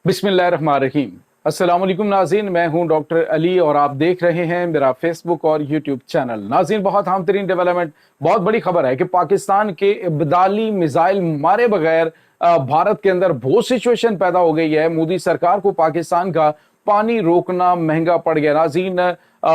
बिस्मिल्लाहिर्रहमानिर्रहीम। अस्सलाम वालेकुम नाज़रीन, मैं हूं डॉक्टर अली और आप देख रहे हैं मेरा फेसबुक और यूट्यूब चैनल। नाज़रीन, बहुत अहम तरीन डेवलपमेंट, बहुत बड़ी खबर है कि पाकिस्तान के इब्दाली मिसाइल मारे बगैर भारत के अंदर वो सिचुएशन पैदा हो गई है। मोदी सरकार को पाकिस्तान का पानी रोकना महंगा पड़ गया। नाज़रीन,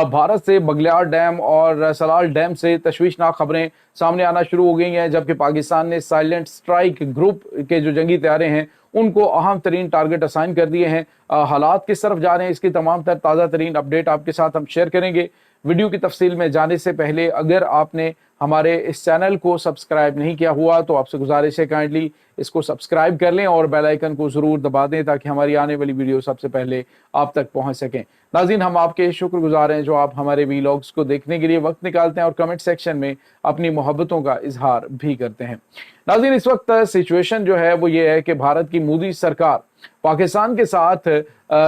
भारत से बगलियार डैम और सलाल डैम से तशवीशनाक खबरें सामने आना शुरू हो गई हैं, जबकि पाकिस्तान ने साइलेंट स्ट्राइक ग्रुप के जो जंगी तैयारे हैं उनको अहम तरीन टारगेट असाइन कर दिए हैं। हालात किस तरफ जा रहे हैं, इसकी तमाम ताज़ा तरीन अपडेट आपके साथ हम शेयर करेंगे। वीडियो की तफसील में जाने से पहले अगर आपने हमारे इस चैनल को सब्सक्राइब नहीं किया हुआ तो आपसे गुजारिश है काइंडली इसको सब्सक्राइब कर लें और बेल आइकन को ज़रूर दबा दें ताकि हमारी आने वाली वीडियो सबसे पहले आप तक पहुंच सकें। नाज़रीन, हम आपके शुक्रगुजार हैं जो आप हमारे वीलॉग्स को देखने के लिए वक्त निकालते हैं और कमेंट सेक्शन में अपनी मोहब्बतों का इजहार भी करते हैं। नाज़रीन, इस वक्त सिचुएशन जो है वो ये है कि भारत की मोदी सरकार पाकिस्तान के साथ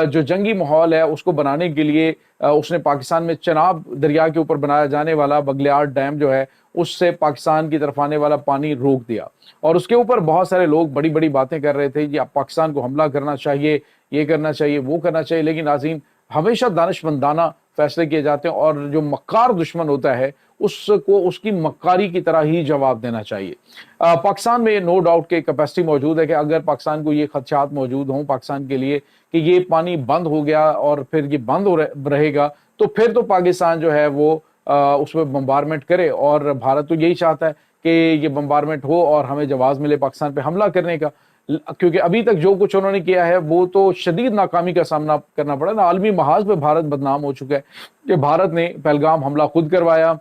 जो जंगी माहौल है उसको बनाने के लिए उसने पाकिस्तान में चनाब दरिया के ऊपर बनाया जाने वाला बगलियार डैम जो है उससे पाकिस्तान की तरफ आने वाला पानी रोक दिया। और उसके ऊपर बहुत सारे लोग बड़ी बड़ी बातें कर रहे थे कि अब पाकिस्तान को हमला करना चाहिए, ये करना चाहिए, वो करना चाहिए। लेकिन नाज़रीन, हमेशा दानिशमंदाना फैसले किए जाते हैं और जो मक्कार दुश्मन होता है उसको उसकी मक्कारी की तरह ही जवाब देना चाहिए। पाकिस्तान में नो डाउट के कैपेसिटी मौजूद है कि अगर पाकिस्तान को ये खदशात मौजूद हों पाकिस्तान के लिए कि ये पानी बंद हो गया और फिर ये बंद हो रहेगा तो फिर तो पाकिस्तान जो है वो उसमें बम्बारमेंट करे। और भारत तो यही चाहता है कि ये बम्बारमेंट हो और हमें जवाब मिले पाकिस्तान पे हमला करने का, क्योंकि अभी तक जो कुछ उन्होंने किया है वो तो शदीद नाकामी का सामना करना पड़ा ना। आलमी महाज पे भारत बदनाम हो चुका है कि भारत ने पहलगाम हमला खुद करवाया,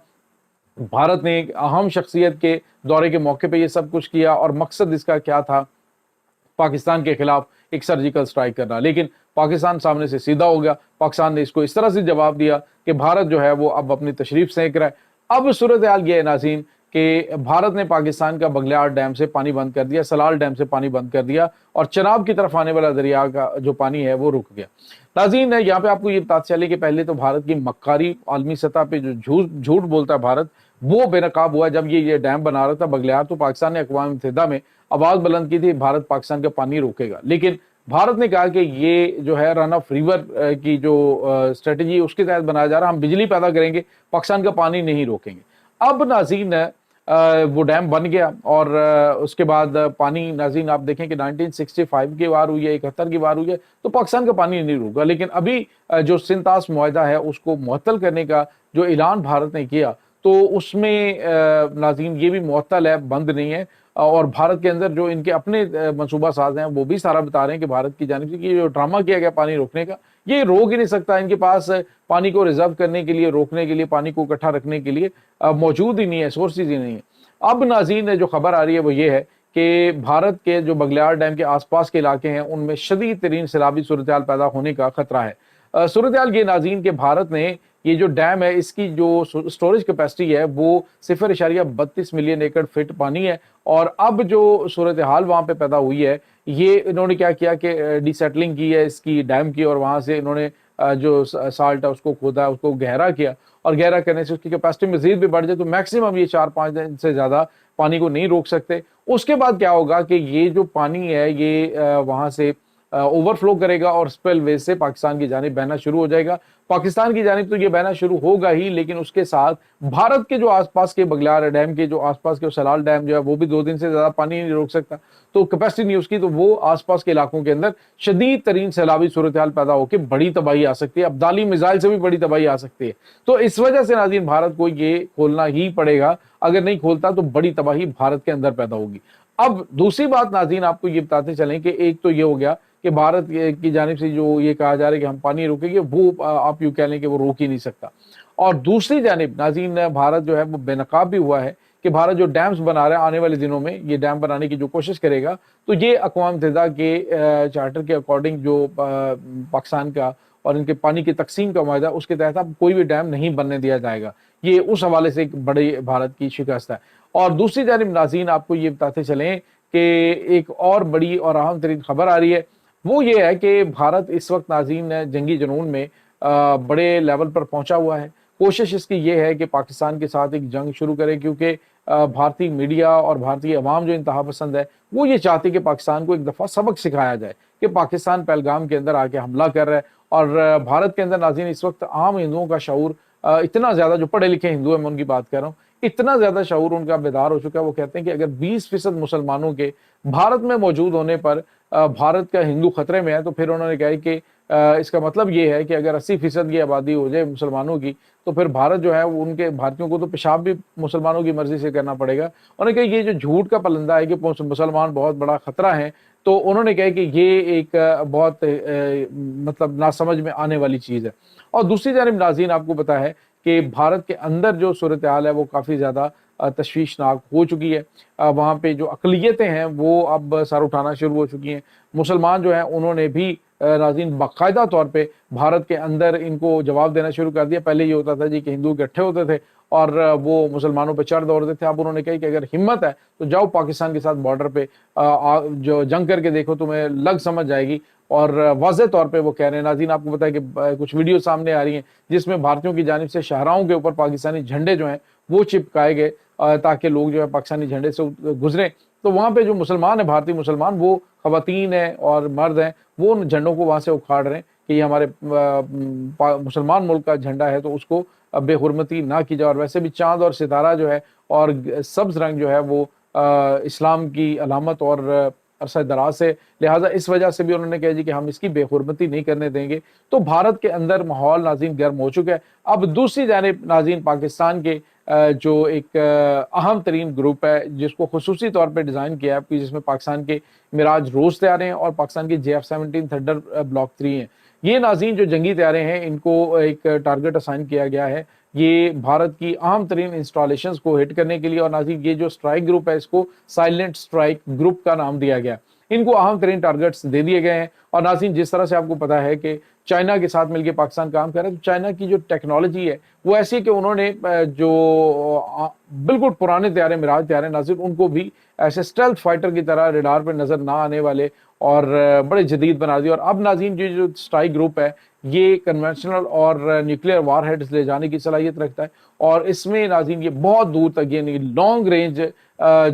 भारत ने एक अहम शख्सियत के दौरे के मौके पे ये सब कुछ किया और मकसद इसका क्या था, पाकिस्तान के खिलाफ एक सर्जिकल स्ट्राइक करना। लेकिन पाकिस्तान सामने से सीधा हो गया। पाकिस्तान ने इसको इस तरह से जवाब दिया कि भारत जो है वो अब अपनी तशरीफ सेंक रहा है। अब सूरत हाल ये है नाज़रीन कि भारत ने पाकिस्तान का बगलियार डैम से पानी बंद कर दिया, सलाल डैम से पानी बंद कर दिया और चनाब की तरफ आने वाला दरिया का जो पानी है वो रुक गया। नाज़रीन, यहाँ पे आपको ये बताते चले कि पहले तो भारत की मक्कारी आलमी सतह पे जो झूठ बोलता है भारत, वो बेनकाब हुआ। जब ये डैम बना रहा था बगलियार तो पाकिस्तान ने अक़वाम मुत्तहिदा में आवाज़ बुलंद की थी भारत पाकिस्तान का पानी रोकेगा। लेकिन भारत ने कहा कि ये जो है रन ऑफ रिवर की जो स्ट्रेटजी उसके तहत बनाया जा रहा, हम बिजली पैदा करेंगे, पाकिस्तान का पानी नहीं रोकेंगे। अब नाज़रीन वो डैम बन गया और उसके बाद पानी नाज़रीन आप देखें कि 1965 की वार हुई है, 71 की वार हुई है तो पाकिस्तान का पानी नहीं रुका। लेकिन अभी जो सिंतास मुआहदा है उसको मुअत्तल करने का जो ऐलान भारत ने किया तो उसमें नाज़रीन ये भी मुअत्तल है, बंद नहीं है। और भारत के अंदर जो इनके अपने मनसूबा साज हैं वो भी सारा बता रहे हैं कि भारत की जानिब से कि जो ड्रामा किया गया पानी रोकने का ये रोक ही नहीं सकता। इनके पास पानी को रिजर्व करने के लिए, रोकने के लिए, पानी को इकट्ठा रखने के लिए मौजूद ही नहीं है, सोर्सेज ही नहीं है। अब नाज़रीन जो खबर आ रही है वो ये है कि भारत के जो बगलियार डैम के आसपास के इलाके हैं उनमें शदीद तरीन सैलाबी सूरत हाल पैदा होने का खतरा है। सूरत हाल ये नाज़रीन के भारत ने ये जो डैम है इसकी जो स्टोरेज कैपेसिटी है वो 0.32 मिलियन एकड़ फिट पानी है। और अब जो सूरत हाल वहाँ पे पैदा हुई है ये इन्होंने क्या किया कि डिसेटलिंग की है इसकी डैम की और वहाँ से इन्होंने जो साल्ट है उसको खोदा, उसको गहरा किया और गहरा करने से उसकी कैपेसिटी मजीद भी बढ़ जाए तो मैक्सिमम ये 4-5 दिन से ज़्यादा पानी को नहीं रोक सकते। उसके बाद क्या होगा कि ये जो पानी है ये वहाँ से ओवरफ्लो करेगा और स्पिलवे से पाकिस्तान की जानिब बहना शुरू हो जाएगा। पाकिस्तान की जानिब तो ये बहना शुरू होगा ही, लेकिन उसके साथ भारत के जो आसपास के बगलियार डैम के जो आसपास के सलाल डैम जो है वो भी 2 दिन से ज़्यादा पानी नहीं रोक सकता, तो कैपेसिटी नहीं उसकी, तो वो आसपास के इलाकों के अंदर शदीद तरीन सैलाबी सूरत हाल पैदा होकर बड़ी तबाही आ सकती है। अब्दाली मिसाइल से भी बड़ी तबाही आ सकती है। तो इस वजह से नाज़रीन भारत को ये खोलना ही पड़ेगा, अगर नहीं खोलता तो बड़ी तबाही भारत के अंदर पैदा होगी। अब दूसरी बात नाज़रीन आपको ये बताते चलें कि एक तो ये हो गया कि भारत की जानिब से जो ये कहा जा रहा है कि हम पानी रोकेंगे वो आप यूँ कह लें कि वो रोक ही नहीं सकता। और दूसरी जानिब नाज़रीन भारत जो है वो बेनकाब भी हुआ है कि भारत जो डैम्स बना रहा है आने वाले दिनों में ये डैम बनाने की जो कोशिश करेगा तो ये अक़वाम मुत्तहिदा के चार्टर के अकॉर्डिंग जो पाकिस्तान का और इनके पानी की तकसीम का मायदा उसके तहत अब कोई भी डैम नहीं बनने दिया जाएगा। ये उस हवाले से एक बड़ी भारत की शिकस्त है। और दूसरी जानिब नाज़रीन आपको ये बताते चलें कि एक और बड़ी और अहम तरीन खबर आ रही है वो ये है कि भारत इस वक्त नाज़रीन जंगी जुनून में बड़े लेवल पर पहुंचा हुआ है। कोशिश इसकी ये है कि पाकिस्तान के साथ एक जंग शुरू करे, क्योंकि भारतीय मीडिया और भारतीय अवाम जो इंतहा पसंद है, वो ये चाहती है कि पाकिस्तान को एक दफ़ा सबक सिखाया जाए कि पाकिस्तान पहलगाम के अंदर आके हमला कर रहा है। और भारत के अंदर नाज़रीन इस वक्त आम हिंदुओं का शऊर इतना ज़्यादा, जो पढ़े लिखे हिंदू हैं मैं उनकी बात कर रहा हूँ, इतना ज़्यादा शऊर उनका बेदार हो चुका है। वो कहते हैं कि अगर 20% मुसलमानों के भारत में मौजूद होने पर भारत का हिंदू खतरे में है, तो फिर उन्होंने कहा कि इसका मतलब ये है कि अगर 80% की आबादी हो जाए मुसलमानों की, तो फिर भारत जो है वो उनके भारतीयों को तो पेशाब भी मुसलमानों की मर्जी से करना पड़ेगा। उन्होंने कहा ये जो झूठ का पलंदा है कि मुसलमान बहुत बड़ा खतरा है, तो उन्होंने कहा कि ये एक बहुत मतलब नासमझ में आने वाली चीज़ है। और दूसरी जानिब नाज़रीन आपको पता है कि भारत के अंदर जो सूरत हाल है वो काफ़ी ज़्यादा तशवीशनाक हो चुकी है। वहाँ पे जो अक़लियतें हैं वो अब सर उठाना शुरू हो चुकी हैं। मुसलमान जो हैं उन्होंने भी नाज़रीन बाकायदा तौर पे भारत के अंदर इनको जवाब देना शुरू कर दिया। पहले ये होता था जी कि हिंदू इकट्ठे होते थे और वो मुसलमानों पे चढ़ दौड़ते थे। अब उन्होंने कहा कि अगर हिम्मत है तो जाओ पाकिस्तान के साथ बॉर्डर पे जो जंग करके देखो, तुम्हें लग समझ जाएगी। और वाज़ेह तौर पे वो कह रहे हैं। नाज़रीन आपको पता है कि कुछ वीडियो सामने आ रही हैं जिसमें भारतीयों की जानिब से शाहराहों के ऊपर पाकिस्तानी झंडे जो हैं वो चिपकाए गए ताकि लोग जो है पाकिस्तानी झंडे से गुजरें। तो वहाँ पे जो मुसलमान है, भारतीय मुसलमान, वो ख़वातीन हैं और मर्द हैं, वो उन झंडों को वहाँ से उखाड़ रहे हैं कि ये हमारे मुसलमान मुल्क का झंडा है, तो उसको बेहुरमती ना की जाए। और वैसे भी चाँद और सितारा जो है और सब्ज़ रंग जो है वो इस्लाम की अलामत और अरसा दराज से, लिहाजा इस वजह से भी उन्होंने कहा जी कि हम इसकी बेहुरमती नहीं करने देंगे। तो भारत के अंदर माहौल नाज़रीन गर्म हो चुका है। अब दूसरी जानिब नाज़रीन पाकिस्तान के जो एक अहम तरीन ग्रुप है जिसको खुसूसी तौर पे डिज़ाइन किया है, जिसमें पाकिस्तान के मिराज रोज़ तैयारे हैं और पाकिस्तान की JF-17 थंडर ब्लॉक 3 हैं। ये नाज़रीन जो जंगी तैयारे हैं इनको एक टारगेट असाइन किया गया है, ये भारत की अहम तरीन इंस्टॉलेशंस को हिट करने के लिए। और नाज़रीन ये जो स्ट्राइक ग्रुप है इसको साइलेंट स्ट्राइक ग्रुप का नाम दिया गया। इनको अहम तरीन टारगेट्स दे दिए गए हैं। और नाज़रीन जिस तरह से आपको पता है कि चाइना के साथ मिलकर पाकिस्तान काम कर रहा है, तो चाइना की जो टेक्नोलॉजी है वो ऐसी है कि उन्होंने जो बिल्कुल पुराने तैयारे मिराज तैयारे नाज़रीन उनको भी ऐसे स्टेल्थ फाइटर की तरह रडार पर नज़र ना आने वाले और बड़े जदीद बना दिए। और अब नाज़रीन जो स्ट्राइक ग्रुप है ये कन्वेंशनल और न्यूक्लियर वार हेड्स ले जाने की सलाहियत रखता है। और इसमें नाज़रीन ये बहुत दूर तक ये लॉन्ग रेंज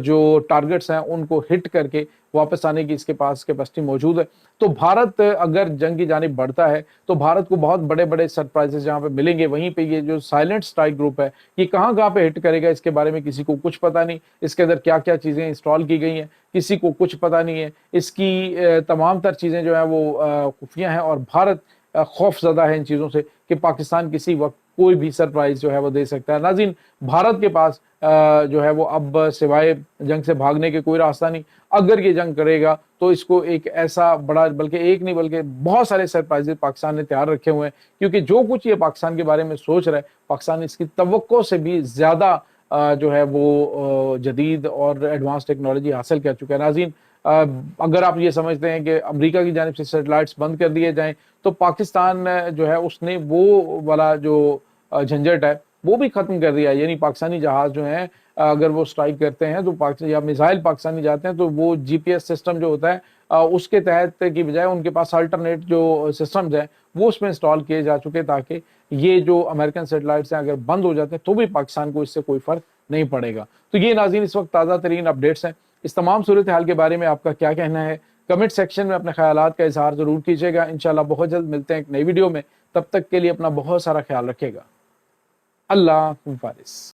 जो टारगेट्स हैं उनको हिट करके वापस आने की इसके पास कैपेसिटी मौजूद है। तो भारत अगर जंग की जानिब बढ़ता है तो भारत को बहुत बड़े बड़े सरप्राइजेस जहाँ पे मिलेंगे। वहीं पे ये जो साइलेंट स्ट्राइक ग्रुप है ये कहाँ कहाँ पे हिट करेगा इसके बारे में किसी को कुछ पता नहीं। इसके अंदर क्या क्या चीज़ें इंस्टॉल की गई हैं किसी को कुछ पता नहीं है। इसकी तमाम तर चीज़ें जो है वो खुफिया हैं और भारत खौफज़दा है इन चीज़ों से कि पाकिस्तान किसी वक्त कोई भी सरप्राइज जो है वो दे सकता है। नाज़रीन भारत के पास जो है वो अब सिवाय जंग से भागने के कोई रास्ता नहीं। अगर ये जंग करेगा तो इसको एक ऐसा बड़ा, बल्कि एक नहीं बल्कि बहुत सारे सरप्राइजेस पाकिस्तान ने तैयार रखे हुए हैं। क्योंकि जो कुछ ये पाकिस्तान के बारे में सोच रहा है पाकिस्तान इसकी तवक्को से भी ज़्यादा जो है वो जदीद और एडवांस टेक्नोलॉजी हासिल कर चुका है। नाज़रीन अगर आप ये समझते हैं कि अमेरिका की जानिब से सैटेलाइट्स बंद कर दिए जाएं तो पाकिस्तान जो है उसने वो वाला जो झंझट है वो भी खत्म कर दिया है। यानी पाकिस्तानी जहाज जो हैं अगर वो स्ट्राइक करते हैं तो पाकिस्तान या मिसाइल पाकिस्तानी जाते हैं तो वो GPS सिस्टम जो होता है उसके तहत की बजाय उनके पास अल्टरनेट जो सिस्टम्स हैं वो उसमें इंस्टॉल किए जा चुके ताकि ये जो अमेरिकन सैटेलाइट्स हैं अगर बंद हो जाते हैं तो भी पाकिस्तान को इससे कोई फर्क नहीं पड़ेगा। तो ये नाज़रीन इस वक्त ताज़ा तरीन अपडेट्स हैं। इस तमाम सूरत हाल के बारे में आपका क्या कहना है कमेंट सेक्शन में अपने ख्यालात का इजहार जरूर कीजिएगा। इंशाल्लाह बहुत जल्द मिलते हैं एक नई वीडियो में। तब तक के लिए अपना बहुत सारा ख्याल रखिएगा। अल्लाह हाफ़िज़।